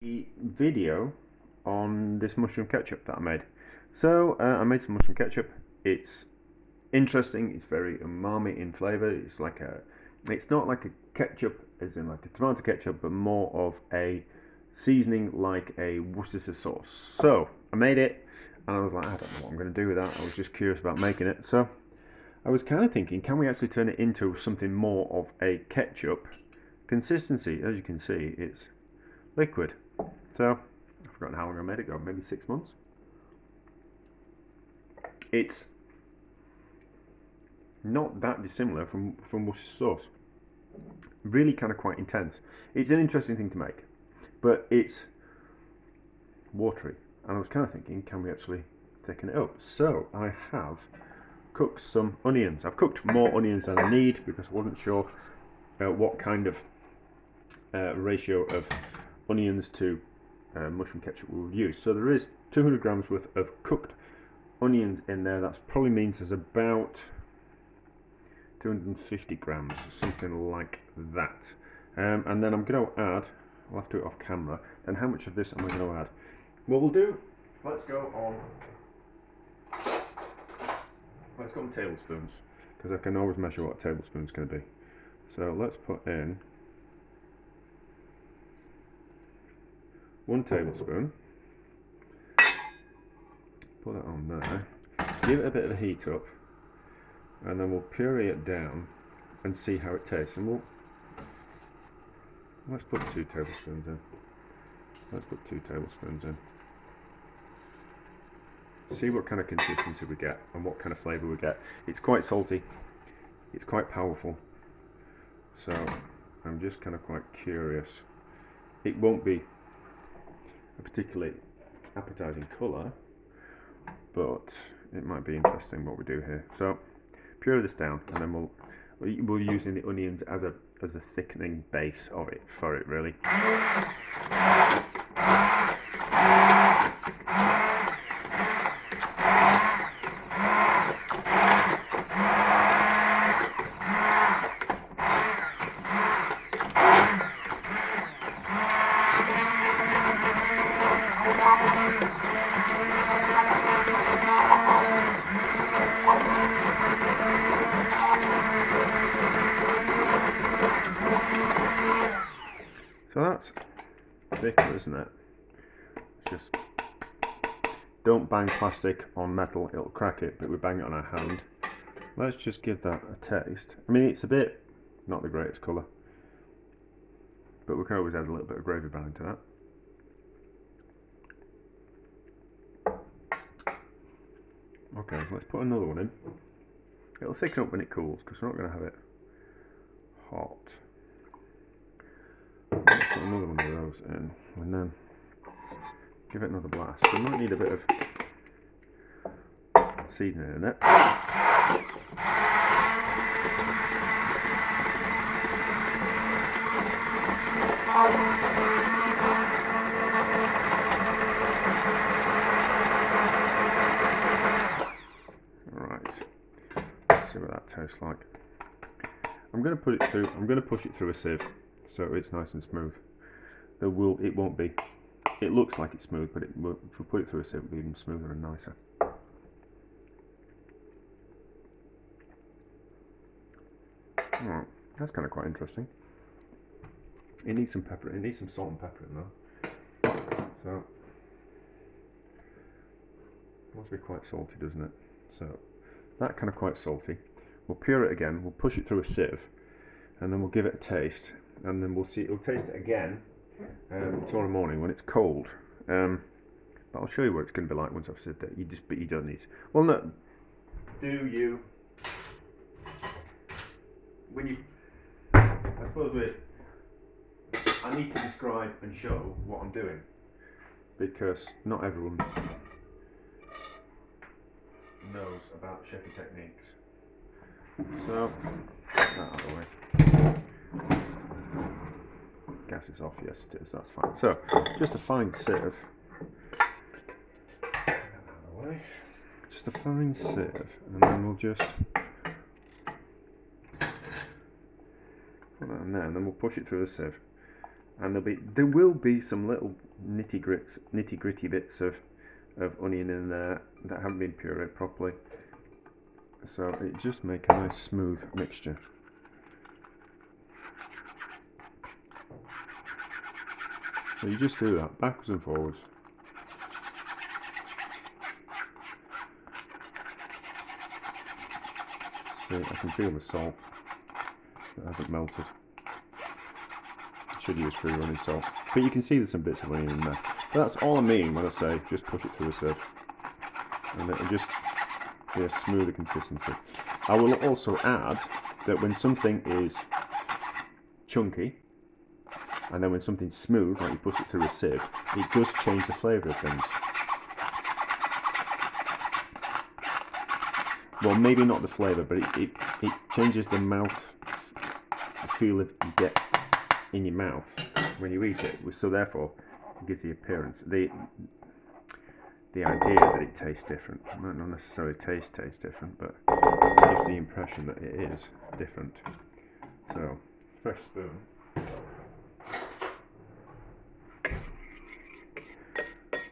the video on this mushroom ketchup that I made. So I made some mushroom ketchup. It's interesting. It's very umami in flavour. It's not like a ketchup as in like a tomato ketchup, but more of a seasoning like a Worcestershire sauce. So I made it, and I was like, I don't know what I'm going to do with that. I was just curious about making it. So I was kind of thinking, can we actually turn it into something more of a ketchup consistency? As you can see, it's liquid. So I've forgotten how long I made it go, maybe 6 months. It's not that dissimilar from Worcestershire sauce. Really kind of quite intense. It's an interesting thing to make, but it's watery. And I was kind of thinking, can we actually thicken it up? So I have cooked some onions. I've cooked more onions than I need because I wasn't sure what kind of ratio of onions to mushroom ketchup we'll use. So there is 200 grams worth of cooked onions in there. That probably means there's about 250 grams, something like that. And then I'm going to add, I'll have to do it off camera, and how much of this am I going to add? What we'll do, let's go on tablespoons, because I can always measure what a tablespoon is going to be. So let's put in 1 tablespoon, put that on there, give it a bit of a heat up, and then we'll puree it down and see how it tastes. And let's put 2 tablespoons in. Let's put 2 tablespoons in. See what kind of consistency we get and what kind of flavour we get. It's quite salty, it's quite powerful, so I'm just kind of quite curious. It won't be a particularly appetizing colour, but it might be interesting what we do here. So puree this down, and then we'll using the onions as a thickening base of it for it really. So that's thicker, isn't it? Just don't bang plastic on metal, it'll crack it, but we bang it on our hand. Let's just give that a taste. I mean, it's a bit not the greatest colour, but we can always add a little bit of gravy brown into that. Okay, let's put another one in. It'll thicken up when it cools because we're not going to have it hot. Let's put another one of those in and then give it another blast. We might need a bit of seasoning in it. Right, let's see what that tastes like. I'm going to put it through. I'm going to push it through a sieve so it's nice and smooth. It won't be. It looks like it's smooth, but if we put it through a sieve, it'll be even smoother and nicer. Alright, that's kind of quite interesting. It needs some pepper. It needs some salt and pepper in there. So it must be quite salty, doesn't it? So that kind of quite salty. We'll pure it again. We'll push it through a sieve, and then we'll give it a taste, and then we'll see. We'll taste it again tomorrow morning when it's cold. But I'll show you what it's going to be like once I've sieved it. But you don't need. Well, no. Do you? When you, I suppose I need to describe and show what I'm doing, because not everyone knows about chefy techniques. So, get that out of the way. Gas is off, yes it is, that's fine. So, just a fine sieve. Get that out of the way. Just a fine sieve, and then we'll just put that in there, and then we'll push it through the sieve. And there will be some little nitty gritty bits of onion in there that haven't been pureed properly. So it just makes a nice smooth mixture. So you just do that backwards and forwards. See, I can feel the salt that hasn't melted. Should use free running salt, but you can see there's some bits of onion in there. But that's all I mean when I say just push it through a sieve, and it'll just be a smoother consistency. I will also add that when something is chunky, and then when something's smooth, like you push it through a sieve, it does change the flavour of things. Well, maybe not the flavour, but it changes the mouth, the feel that you get in your mouth when you eat it. So therefore, it gives the appearance, the idea that it tastes different. It might not necessarily taste different, but it gives the impression that it is different. So, fresh spoon.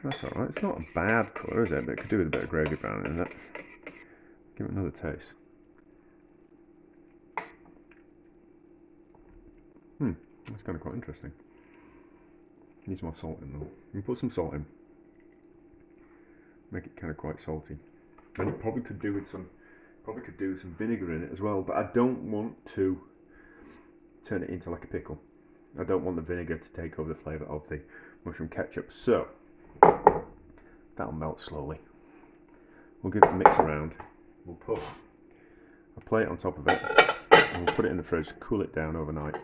That's alright. It's not a bad colour, is it? But it could do with a bit of gravy brown in it. Give it another taste. That's kind of quite interesting. Needs more salt in though. You can put some salt in. Make it kind of quite salty. And you probably could do with some vinegar in it as well, but I don't want to turn it into like a pickle. I don't want the vinegar to take over the flavour of the mushroom ketchup. So that'll melt slowly. We'll give it a mix around. We'll put a plate on top of it, and we'll put it in the fridge, cool it down overnight,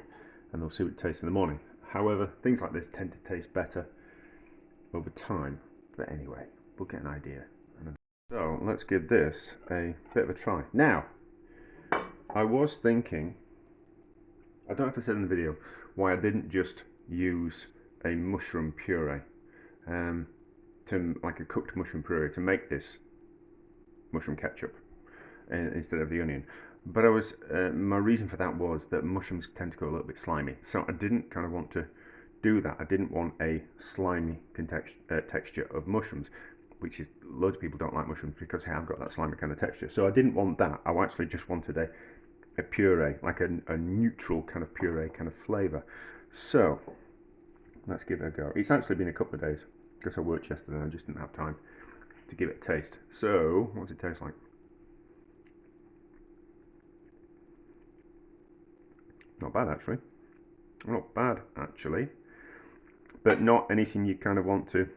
and we'll see what it tastes in the morning. However, things like this tend to taste better over time. But anyway, we'll get an idea. So let's give this a bit of a try. Now, I was thinking, I don't know if I said in the video, why I didn't just use a mushroom puree, like a cooked mushroom puree to make this mushroom ketchup instead of the onion. But I was my reason for that was that mushrooms tend to go a little bit slimy, so I didn't kind of want to do that. I didn't want a slimy texture of mushrooms, which is loads of people don't like mushrooms because they have got that slimy kind of texture. So I didn't want that. I actually just wanted a puree, like a neutral kind of puree kind of flavour. So let's give it a go. It's actually been a couple of days because I worked yesterday and I just didn't have time to give it a taste. So what does it taste like? Not bad actually. Not bad actually. But not anything you kind of want to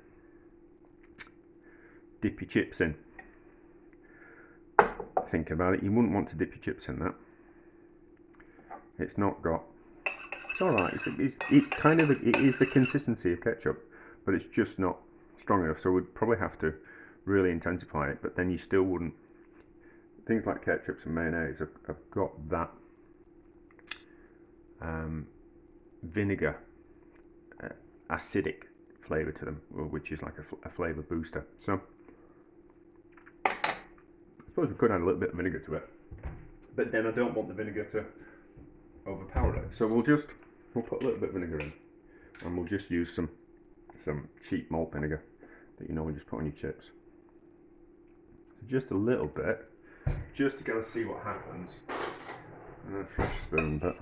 dip your chips in. Think about it, you wouldn't want to dip your chips in that. It's not got. It's alright. It's kind of it is the consistency of ketchup, but it's just not strong enough. So we'd probably have to really intensify it. But then you still wouldn't. Things like ketchups and mayonnaise have got that vinegar, acidic flavour to them, which is like a flavour booster. So I suppose we could add a little bit of vinegar to it, but then I don't want the vinegar to overpower it. So we'll put a little bit of vinegar in, and we'll just use some cheap malt vinegar that you normally just put on your chips. So just a little bit, just to kind of see what happens, and then a fresh spoon. But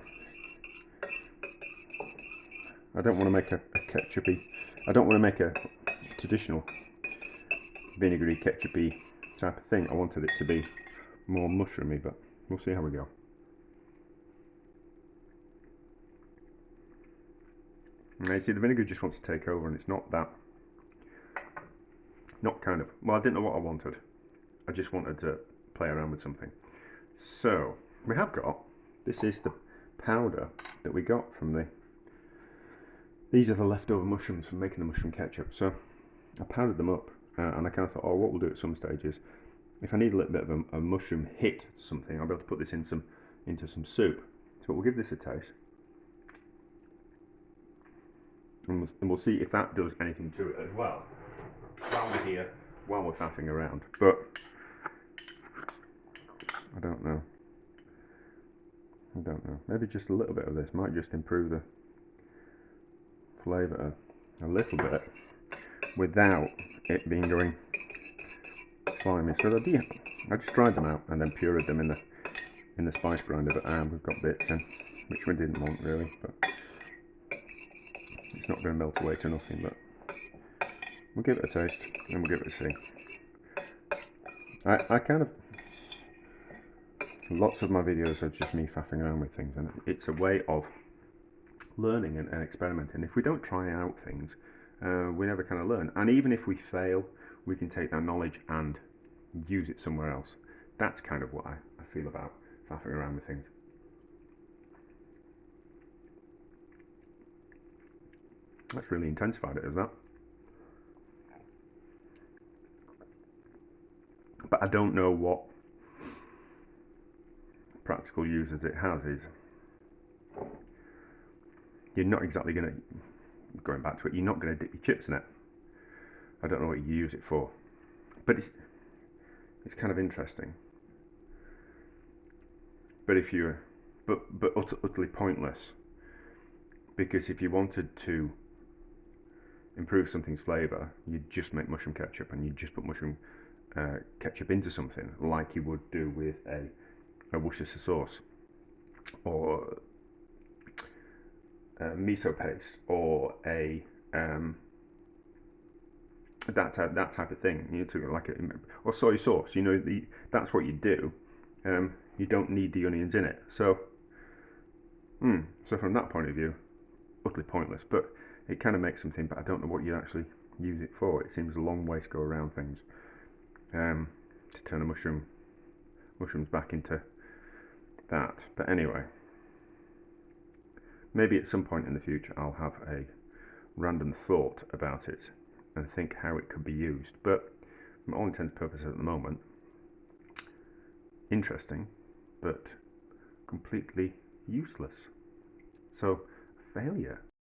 I don't want to make a ketchupy. I don't want to make a traditional vinegary ketchupy type of thing. I wanted it to be more mushroomy, but we'll see how we go. Now you see the vinegar just wants to take over, and it's not that, not kind of, well, I didn't know what I wanted. I just wanted to play around with something. So we have got, this is the powder that we got from these are the leftover mushrooms from making the mushroom ketchup. So I powdered them up, and I kind of thought, oh, what we'll do at some stage is, if I need a little bit of a mushroom hit to something, I'll be able to put this into some soup. So we'll give this a taste, and we'll see if that does anything to it as well, while we're here, while we're faffing around. But I don't know. Maybe just a little bit of this might just improve the flavour a little bit without it being going slimy. So I just dried them out and then pureed them in the spice grinder. But we've got bits in which we didn't want really, but it's not going to melt away to nothing. But we'll give it a taste and we'll give it a see. I kind of, lots of my videos are just me faffing around with things, and it's a way of learning and experimenting. If we don't try out things, we never kind of learn. And even if we fail, we can take that knowledge and use it somewhere else. That's kind of what I feel about faffing around with things. That's really intensified it, is that? But I don't know what practical uses it has. Is you're not exactly going to, going back to it, you're not going to dip your chips in it. I don't know what you use it for, but it's kind of interesting. But if you, but utterly pointless, because if you wanted to improve something's flavour, you'd just make mushroom ketchup and you'd just put mushroom ketchup into something, like you would do with a Worcestershire sauce or miso paste or a that type of thing. You know, like or soy sauce. You know, that's what you do. You don't need the onions in it. So, so from that point of view, utterly pointless. But it kind of makes something. But I don't know what you actually use it for. It seems a long way to go around things to turn mushrooms back into that. But anyway, maybe at some point in the future I'll have a random thought about it and think how it could be used. But from all intents and purposes at the moment, interesting, but completely useless. So, failure.